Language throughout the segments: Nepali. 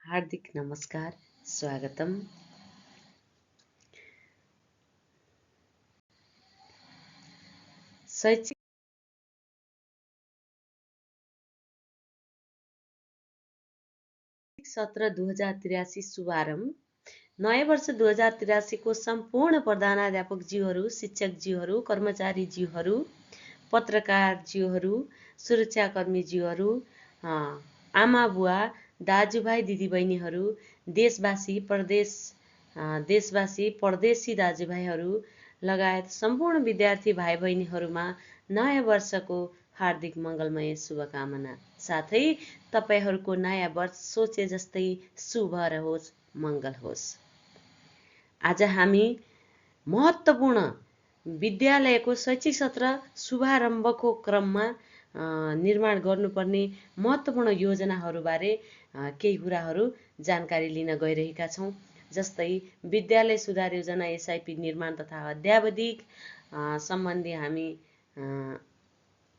हार्दिक नमस्कार, स्वागतम। शैक्षिक सत्र 2083 शुभारम्भ। नयाँ वर्ष 2083 को सम्पूर्ण प्रधानाध्यापकज्यूहरू, शिक्षकज्यूहरू, कर्मचारीज्यूहरू, पत्रकारज्यूहरू, सुरक्षाकर्मीज्यूहरू, आमा बुवा, दाजुभाइ दिदीबहिनीहरू, देशवासी परदेशी दाजुभाइहरू लगायत सम्पूर्ण विद्यार्थी भाइ बहिनीहरूमा नयाँ वर्षको हार्दिक मङ्गलमय शुभकामना। साथै तपाईहरूको नयाँ वर्ष सोचे जस्तै शुभ रहोस्, मङ्गल होस्। आज हामी महत्त्वपूर्ण विद्यालयको शैक्षिक सत्र शुभारम्भको क्रममा निर्माण गर्नुपर्ने महत्त्वपूर्ण योजनाहरूबारे केही कुराहरू जानकारी लिन गइरहेका छौँ। जस्तै विद्यालय सुधार योजना एसआइपी निर्माण तथा अध्यावधिक सम्बन्धी हामी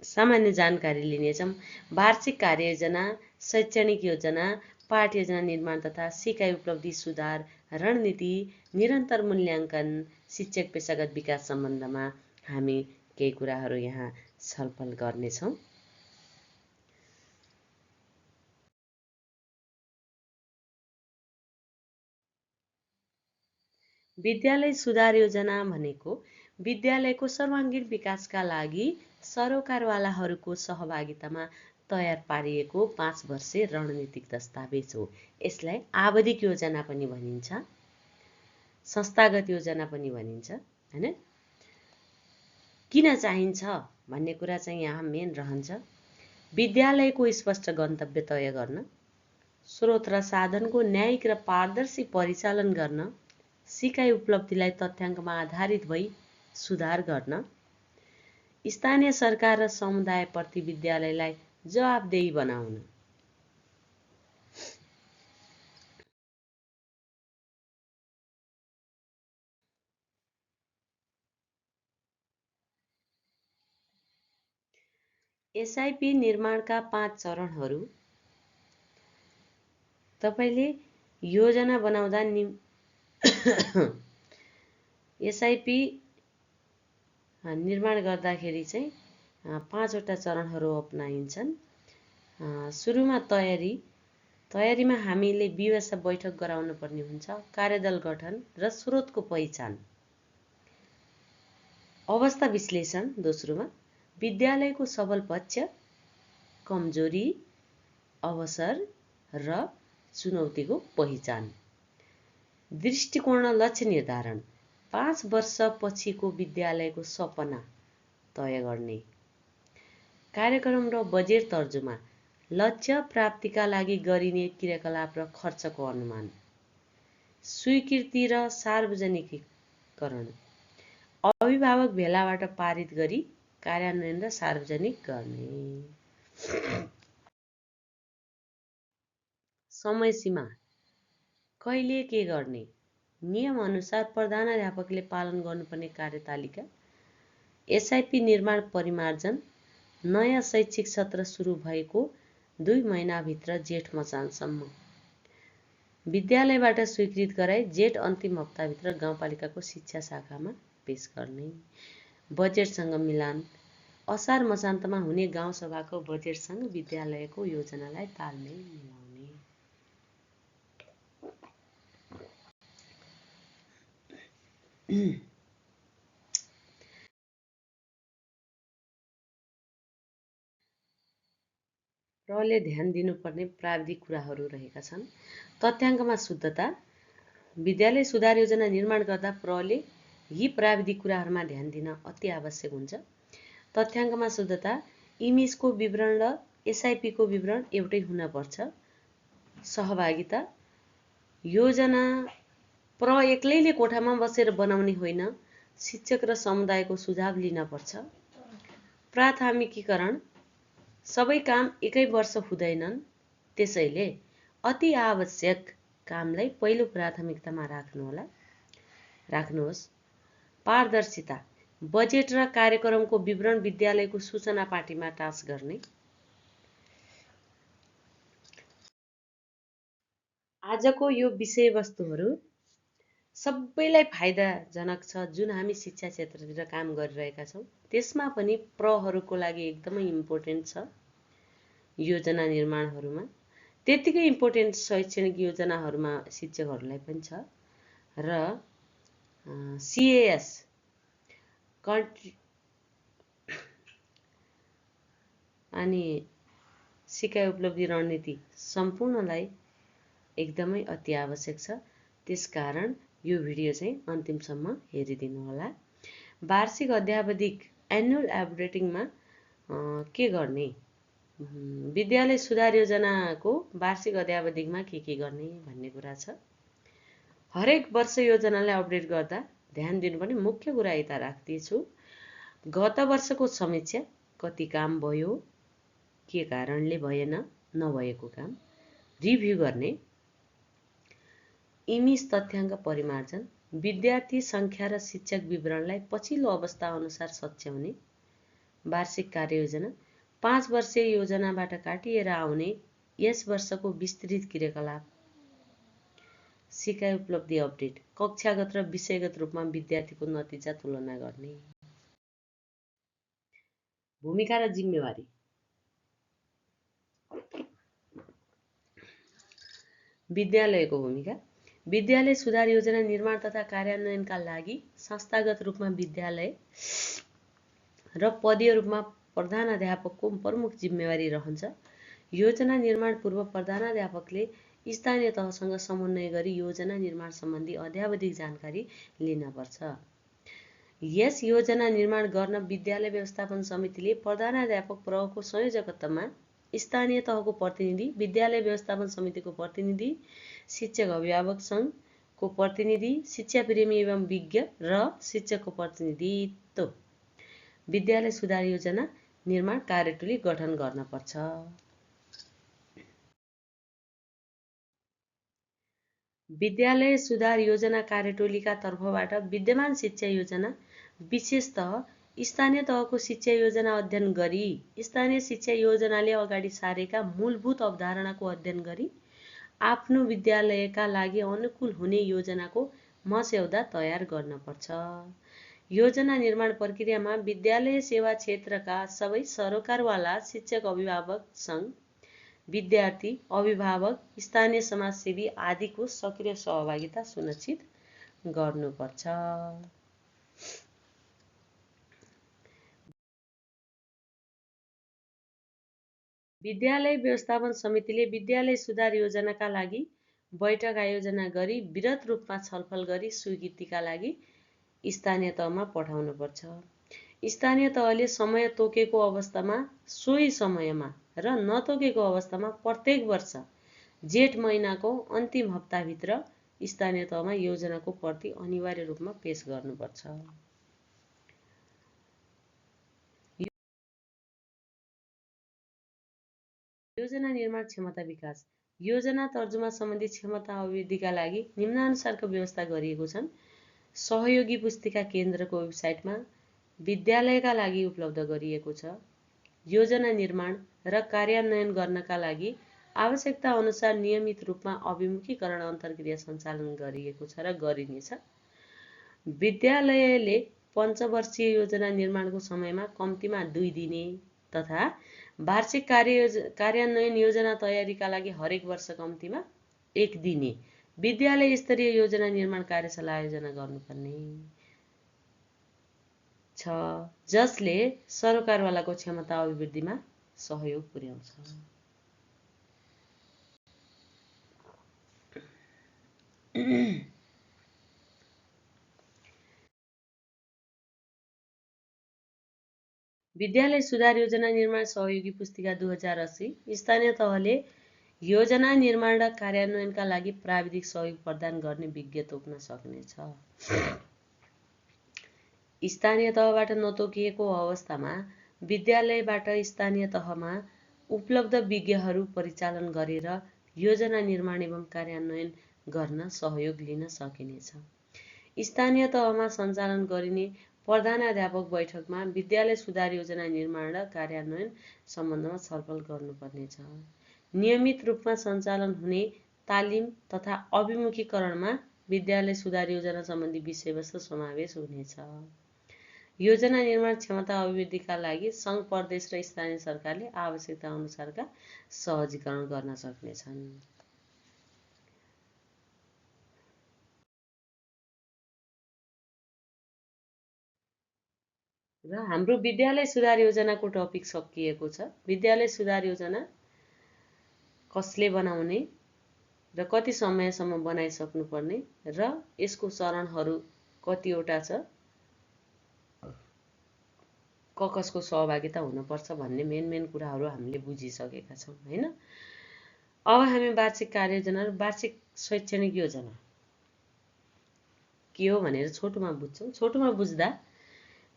सामान्य जानकारी लिनेछौँ। वार्षिक कार्ययोजना, शैक्षणिक योजना, पाठ योजना निर्माण तथा सिकाइ उपलब्धि सुधार रणनीति, निरन्तर मूल्याङ्कन, शिक्षक पेशागत विकास सम्बन्धमा हामी केही कुराहरू यहाँ छलफल गर्नेछौँ। विद्यालय सुधार योजना भनेको विद्यालयको सर्वाङ्गीण विकासका लागि सरोकारवालाहरूको सहभागितामा तयार पारिएको 5 वर्षे रणनीतिक दस्तावेज हो। यसलाई आवधिक योजना पनि भनिन्छ, संस्थागत योजना पनि भनिन्छ, हैन? किन चाहिन्छ भन्ने कुरा चाहिँ यहाँ मेन रहन्छ। विद्यालयको स्पष्ट गन्तव्य तय गर्न, स्रोत र साधनको न्यायिक र पारदर्शी परिचालन गर्न, सिकाइ उपलब्धिलाई तथ्याङ्कमा आधारित भई सुधार गर्न, स्थानीय सरकार र समुदायप्रति विद्यालयलाई जवाफदेही बनाउन। एसआइपी निर्माणका 5 चरणहरू। तपाईले योजना बनाउँदा एसआइपी निर्माण गर्दाखेरि चाहिँ 5 वटा चरणहरू अपनाइन्छन्। सुरुमा तयारीमा हामीले व्यवस्था बैठक गराउनु पर्ने हुन्छ, कार्यदल गठन र स्रोतको पहिचान। अवस्था विश्लेषण दोस्रोमा, विद्यालयको सबल पक्ष, कमजोरी, अवसर र चुनौतीको पहिचान। दृष्टिकोण र लक्ष्य निर्धारण, 5 वर्षपछिको विद्यालयको सपना तय गर्ने। कार्यक्रम र बजेट तर्जुमा, लक्ष्य प्राप्तिका लागि गरिने क्रियाकलाप र खर्चको अनुमान। स्वीकृति र सार्वजनिकीकरण, अभिभावक भेलाबाट पारित गरी कार्यान्वयन र सार्वजनिक गर्ने। समय सीमा, कहिले के गर्ने, नियम अनुसार प्रधानाध्यापकले पालन गर्नुपर्ने कार्यतालिका। एसआइपी निर्माण परिमार्जन, नयाँ शैक्षिक सत्र सुरु भएको 2 महिनाभित्र जेठ मसान्तसम्म। विद्यालयबाट स्वीकृत गराई जेठ अन्तिम हप्ताभित्र गाउँपालिकाको शिक्षा शाखामा पेश गर्ने। बजेटसँग मिलान, असार मसान्तमा हुने गाउँसभाको बजेटसँग विद्यालयको योजनालाई तालमेल मिलाउने। प्रले ध्यान दिनुपर्ने प्राविधिक कुराहरू रहेका छन्। तथ्याङ्कमा शुद्धता, विद्यालय सुधार योजना निर्माण गर्दा प्रले यी प्राविधिक कुराहरूमा ध्यान दिन अति आवश्यक हुन्छ। तथ्याङ्कमा शुद्धता, इमेजको विवरण र एसआइपीको विवरण एउटै हुनपर्छ। सहभागिता, योजना एक्लैले कोठामा बसेर बनाउने होइन, शिक्षक र समुदायको सुझाव लिनपर्छ। प्राथमिकीकरण, सबै काम एकै वर्ष हुँदैनन्, त्यसैले अति आवश्यक कामलाई पहिलो प्राथमिकतामा राख्नुहोस्। पारदर्शिता, बजेट र कार्यक्रमको विवरण विद्यालयको सूचना पाटीमा टाँच गर्ने। आजको यो विषयवस्तुहरू सबैलाई फाइदाजनक छ, जुन हामी शिक्षा क्षेत्रतिर काम गरिरहेका छौँ। त्यसमा पनि प्रहरूको लागि एकदमै इम्पोर्टेन्ट छ योजना निर्माणहरूमा। त्यतिकै इम्पोर्टेन्ट शैक्षणिक योजनाहरूमा शिक्षकहरूलाई पनि छ। र CAS अनि सिकाइ उपलब्धि रणनीति सम्पूर्णलाई एकदमै अति आवश्यक छ। त्यसकारण यो भिडियो चाहिँ अन्तिमसम्म हेरिदिनु होला। वार्षिक अध्यावधिक एनुअल अपडेटिङमा के गर्ने, विद्यालय सुधार योजनाको वार्षिक अध्यावधिकमा के गर्ने भन्ने कुरा छ। हरेक वर्ष योजनालाई अपडेट गर्दा ध्यान दिनुपर्ने मुख्य कुरा यता राख्दैछु। गत वर्षको समीक्षा, कति काम भयो, के कारणले भएन, नभएको काम रिभ्यू गर्ने, इमिस तथ्याङ्क परिमार्जन, विद्यार्थी सङ्ख्या र शिक्षक विवरणलाई पछिल्लो अवस्था अनुसार सच्याउने, वार्षिक कार्ययोजना, 5 वर्षीय योजनाबाट काटिएर आउने यस वर्षको विस्तृत क्रियाकलाप, सिकाइ उपलब्धि अपडेट, कक्षागत र विषयगत रूपमा विद्यार्थीको नतिजा तुलना गर्ने। भूमिका र जिम्मेवारी। विद्यालयको भूमिका। विद्यालय सुधार योजना निर्माण तथा कार्यान्वयनका लागि संस्थागत रूपमा विद्यालय र पदीय रूपमा प्रधानाध्यापकको प्रमुख जिम्मेवारी रहन्छ। योजना निर्माण पूर्व प्रधानाध्यापकले स्थानीय तहसँग समन्वय गरी योजना निर्माण सम्बन्धी अध्यावधिक जानकारी लिन पर्छ। यस योजना निर्माण गर्न विद्यालय व्यवस्थापन समितिले प्रधानाध्यापक प्रको संयोजकत्वमा स्थानीय तहको प्रतिनिधि, विद्यालय व्यवस्थापन समितिको प्रतिनिधि, शिक्षक अभिभावक सङ्घको प्रतिनिधि, शिक्षा प्रेमी एवं विज्ञ र शिक्षकको प्रतिनिधित्व विद्यालय सुधार योजना निर्माण कार्यटोली गठन गर्न पर्छ। विद्यालय सुधार योजना कार्यटोलीका तर्फबाट विद्यमान शिक्षा योजना, विशेषतः स्थानीय तहको शिक्षा योजना अध्ययन गरी स्थानीय शिक्षा योजनाले अगाडि सारेका मूलभूत अवधारणाको अध्ययन गरी आफ्नो विद्यालयका लागि अनुकूल हुने योजनाको मस्यौदा तयार गर्न पर्छ। योजना निर्माण प्रक्रियामा विद्यालय सेवा क्षेत्रका सबै सरोकारवाला, शिक्षक अभिभावक सङ्घ, विद्यार्थी, अभिभावक, स्थानीय समाजसेवी आदिको सक्रिय सहभागिता सुनिश्चित गर्नुपर्छ। विद्यालय व्यवस्थापन समितिले विद्यालय सुधार योजनाका लागि बैठक आयोजना गरी विरत रूपमा छलफल गरी स्वीकृतिका लागि स्थानीय तहमा पठाउनुपर्छ। स्थानीय तहले समय तोकेको अवस्थामा सोही समयमा र नतोकेको अवस्थामा प्रत्येक वर्ष जेठ महिनाको अन्तिम हप्ताभित्र स्थानीय तहमा योजनाको प्रति अनिवार्य रूपमा पेश गर्नुपर्छ। योजना निर्माण क्षमता विकास। योजना तर्जुमा सम्बन्धी क्षमता अभिवृद्धिका लागि निम्नानुसारको व्यवस्था गरिएको छन्। सहयोगी पुस्तिका केन्द्रको वेबसाइटमा विद्यालयका लागि उपलब्ध गरिएको छ। योजना निर्माण र कार्यान्वयन गर्नका लागि आवश्यकता अनुसार नियमित रूपमा अभिमुखीकरण अन्तर्क्रिया सञ्चालन गरिएको छ र गरिनेछ। विद्यालयले पञ्चवर्षीय योजना निर्माणको समयमा कम्तीमा 2 दिने तथा वार्षिक कार्यान्वयन योजना तयारीका लागि हरेक वर्ष कम्तीमा 1 दिने विद्यालय स्तरीय योजना निर्माण कार्यशाला आयोजना गर्नुपर्ने छ, जसले सरोकारवालाको क्षमता अभिवृद्धिमा सहयोग पुर्याउँछ। विद्यालय सुधार योजना निर्माण सहयोगी पुस्तिका 2080 स्थानीय तहले योजना निर्माण र कार्यान्वयनका लागि प्राविधिक सहयोग प्रदान गर्ने विज्ञ तोक्न सक्नेछ। स्थानीय तहबाट नतोकिएको अवस्थामा विद्यालयबाट स्थानीय तहमा उपलब्ध विज्ञहरू परिचालन गरेर योजना निर्माण एवं कार्यान्वयन गर्न सहयोग लिन सकिनेछ। स्थानीय तहमा सञ्चालन गरिने प्रधानाध्यापक बैठकमा विद्यालय सुधार योजना निर्माण र कार्यान्वयन सम्बन्धमा छलफल गर्नुपर्नेछ। नियमित रूपमा सञ्चालन हुने तालिम तथा अभिमुखीकरणमा विद्यालय सुधार योजना सम्बन्धी विषयवस्तु समावेश हुनेछ। योजना निर्माण क्षमता अभिवृद्धिका लागि सङ्घ, प्रदेश र स्थानीय सरकारले आवश्यकता अनुसारका सहजीकरण गर्न सक्नेछन्। र हाम्रो विद्यालय सुधार योजनाको टपिक सकिएको छ। विद्यालय सुधार योजना कसले बनाउने र कति समयसम्म बनाइसक्नुपर्ने र यसको चरणहरू कतिवटा छ, कसको सहभागिता हुनुपर्छ भन्ने मेन कुराहरू हामीले बुझिसकेका छौँ हैन। अब हामी वार्षिक कार्ययोजना र वार्षिक शैक्षणिक योजना के हो भनेर छोटोमा बुझ्छौँ। छोटोमा बुझ्दा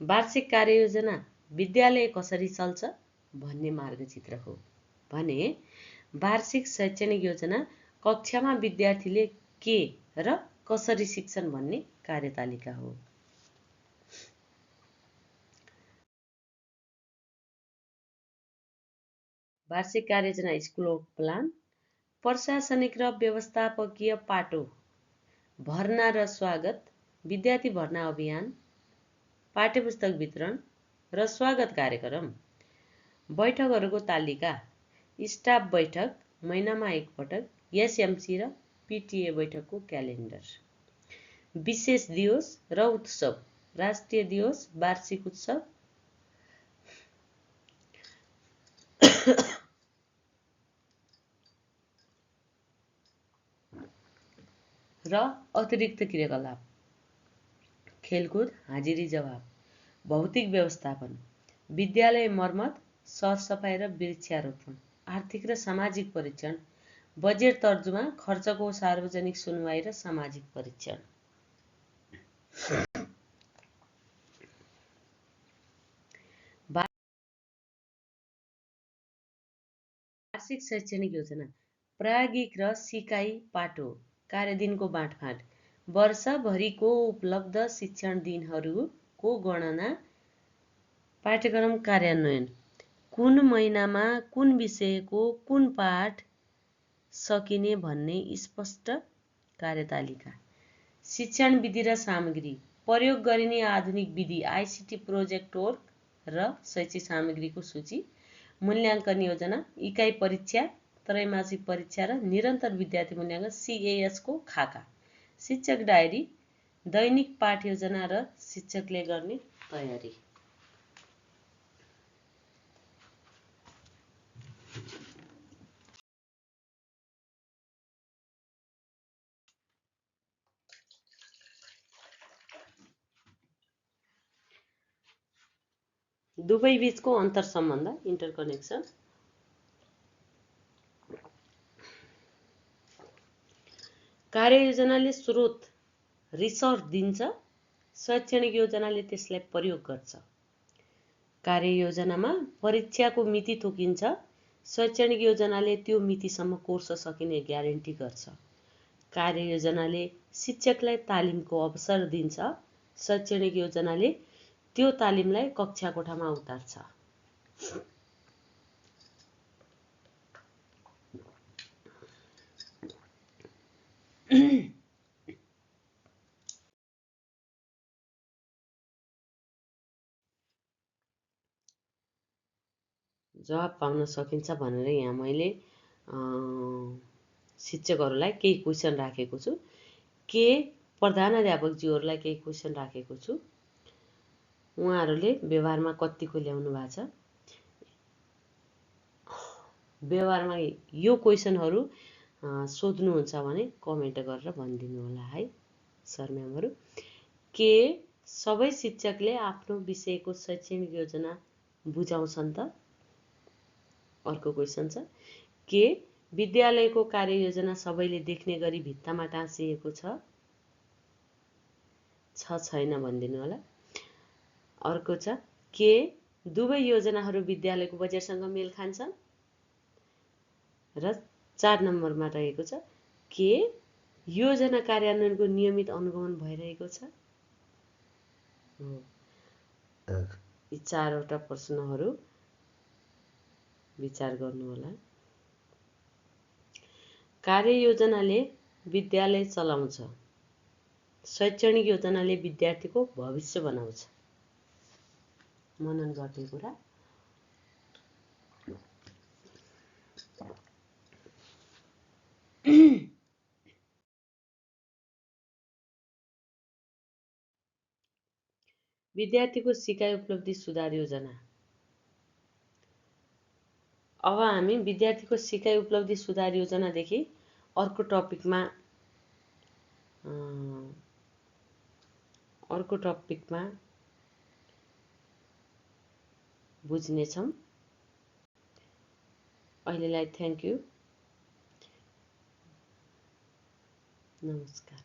वार्षिक कार्ययोजना विद्यालय कसरी चल्छ भन्ने मार्गचित्र हो भने वार्षिक शैक्षणिक योजना कक्षामा विद्यार्थीले के र कसरी सिक्छन् भन्ने कार्यतालिका हो। वार्षिक कार्ययोजना स्कुल प्लान, प्रशासनिक र व्यवस्थापकीय पाटो, भर्ना र स्वागत, विद्यार्थी भर्ना अभियान, पाठ्यपुस्तक वितरण र स्वागत कार्यक्रम, बैठकहरूको तालिका, स्टाफ बैठक महिनामा एकपटक, एसएमसी र पिटिए बैठकको क्यालेन्डर, विशेष दिवस र उत्सव, राष्ट्रिय दिवस, वार्षिक उत्सव र अतिरिक्त क्रियाकलाप, खेलकुद, हाजिरी जवाब, भौतिक व्यवस्थापन, विद्यालय मर्मत, सरसफाइ र वृक्षारोपण, आर्थिक र सामाजिक परीक्षण, बजेट तर्जुमा, खर्चको सार्वजनिक सुनवाई र सामाजिक परीक्षण। वार्षिक शैक्षणिक योजना प्रायोगिक र सिकाइ पाटो, कार्यदिनको बाँडफाँड, वर्षभरिको उपलब्ध शिक्षण दिनहरूको गणना, पाठ्यक्रम कार्यान्वयन, कुन महिनामा कुन विषयको कुन पाठ सकिने भन्ने स्पष्ट कार्यतालिका, शिक्षण विधि र सामग्री, प्रयोग गरिने आधुनिक विधि आइसिटी प्रोजेक्टवर्क र शैक्षिक सामग्रीको सूची, मूल्याङ्कन योजना, इकाइ परीक्षा, त्रैमासिक परीक्षा र निरन्तर विद्यार्थी मूल्याङ्कन CAS को खाका, शिक्षक डायरी, दैनिक पाठ योजना र शिक्षकले गर्ने तयारी। दुवै बीचको अन्तर सम्बन्ध, इन्टरकनेक्सन। कार्ययोजनाले स्रोत रिसोर्स दिन्छ, शैक्षणिक योजनाले त्यसलाई प्रयोग गर्छ। कार्ययोजनामा परीक्षाको मिति तोकिन्छ, शैक्षणिक योजनाले त्यो मितिसम्म कोर्स सकिने ग्यारेन्टी गर्छ। कार्ययोजनाले शिक्षकलाई तालिमको अवसर दिन्छ, शैक्षणिक योजनाले त्यो तालिमलाई कक्षा कोठामा उतार्छ। जवाब पाउन सकिन्छ भनेर यहाँ मैले शिक्षकहरूलाई केही क्वेसन राखेको छु, के प्रधानाध्यापकज्यूहरूलाई केही क्वेसन राखेको छु। उहाँहरूले व्यवहारमा कतिको ल्याउनु भएको छ, व्यवहारमा यो क्वेसनहरू सोध्नुहुन्छ भने कमेन्ट गरेर भनिदिनु होला है सर म्यामहरू। के सबै शिक्षकले आफ्नो विषयको शैक्षणिक योजना बुझाउँछन् त? अर्को क्वेसन छ, के विद्यालयको कार्ययोजना सबैले देख्ने गरी भित्तामा टाँसिएको छ? छैन भनिदिनु होला। अर्को छ, के दुवै योजनाहरू विद्यालयको बजेटसँग मेल खान्छन्? र 4 नम्बरमा रहेको छ, के योजना कार्यान्वयनको नियमित अनुगमन भइरहेको छ? यी 4वटा प्रश्नहरू विचार गर्नु होला। कार्ययोजनाले विद्यालय चलाउँछ। शैक्षणिक योजनाले विद्यार्थीको भविष्य बनाउँछ। मनन गर्ने कुरा। विद्यार्थीको सिकाइ उपलब्धि सुधार योजना। अब हामी विद्यार्थीको सिकाइ उपलब्धि सुधार योजनादेखि अर्को टपिकमा बुझ्नेछौँ। अहिलेलाई थ्याङ्क यू, नमस्कार।